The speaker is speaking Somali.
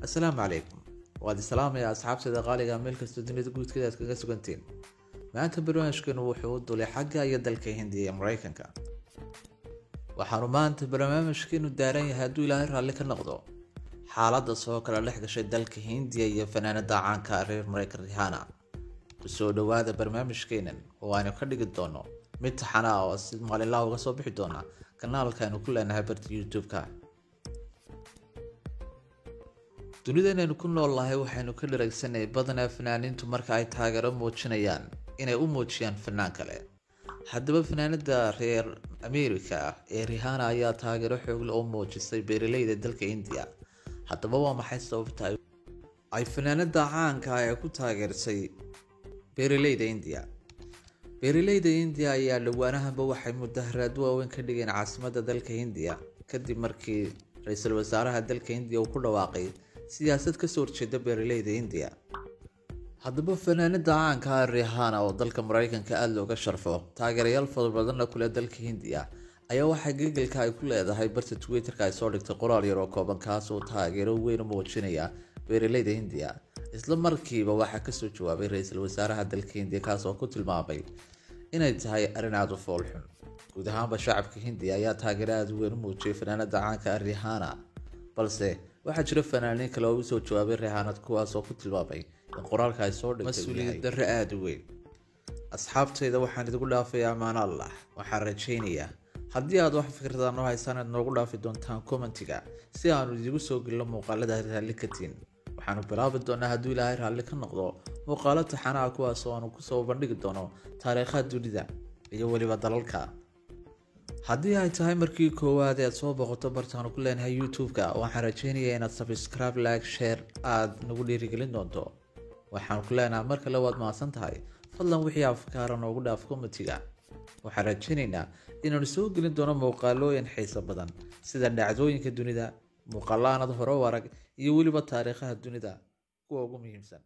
السلام عليكم وهذه السلام يا أصحاب سيدة غالية ملك استوديو تقول كذا تكذا سكنتين ما أنت برنامجكن وحود ولا حاجة يدلك هندي أمريكانكا وحرمان برنامجكن ودارين هادو إلى هير اللي كنقضوا حالات السوق اللي حق شيء دلك هندي يا فنان داعان كارير مريك ريحانا السود هذا برنامجكن وأنا خلي قدونه متحنا وسيد مال الله وقصوا بحدونا كنال كانوا كلنا هبرت يوتيوب كا dunida inaynu ku noolnahay waxaynu ka dharagsanay badanaa fanaaniintu marka ay taageero muujinayaan inay u muujiyaan fanaan kale haddaba fanaanada reer Ameerika ee Rihanna ayaa taageero xoog leh u muujisay beeraleyda dalka India haddaba waa maxay sababta ay fanaanada caanka ah ku taageersay beeraleyda India ayaa dhawaanahanba waxay mudaharaad waaweyn ka dhigeen caasimadda dalka India kadib markii ra'iisul wasaaraha dalka India uu ku dhawaaqay siyaasad ka soo horjeeda beeraleyda India haddaba fanaanada caanka ah Rihanna oo dalka Mareykanka aad looga sharfo taageerayaal fara badan kule dalka India ayaa waxay Google-ka ay ku leedahay barta Twitter-ka ay soo dhigtay qoraal yar oo kooban kaas oo taageero weyn u muujinaya beeraleyda India isla markiiba waxa ka soo jawaabay ra'iisul wasaaraha dalka India kaas oo ku tilmaamay inay tahay arrin aad u foolxun guud ahaanba shacabka India ayaa taageero aad u weyn u muujiyay fanaanada caanka ah Rihanna balse waxaa jira fanaaniin kale oo soo jawaabay Rihanna kuwaas oo ku tilmaamay in qoraalka ay soo dhigtay mas'uuliyad darro aad u weyn asxaabtayda waxaan idinku dhaafayaa amaan Allah waxaan rajaynayaa haddii aad wax fikradahan oo haysan aad noogu dhaafi doontaan commentiga si aanu idigu soo gelino muuqaalada raalli ka tiin waxaanu bilaabi doonaa hadduu Ilaahay raalli ka noqdo muuqaalo taxanaha kuwaas oo aanu ku soo bandhigi doono taariikhda dunida iyo waliba dalalka haddii ay tahay markii koowaad aad soo boqoto bartaan ku leenahay YouTube-ka waxaan rajaynayaa inaad subscribe like share aad nagu dhiirigelin doonto waxaan ku leenahay marka labaad maasan tahay fadlan wixii afkaara noogu dhaaf commentiga waxaan rajaynaynaa inaanu soo gelin doono muuqaalooyin xiiso badan sida dhacdooyinka dunida muuqaalaanad hore u arag iyo waliba taariikhda dunida kuwa ugu muhiimsan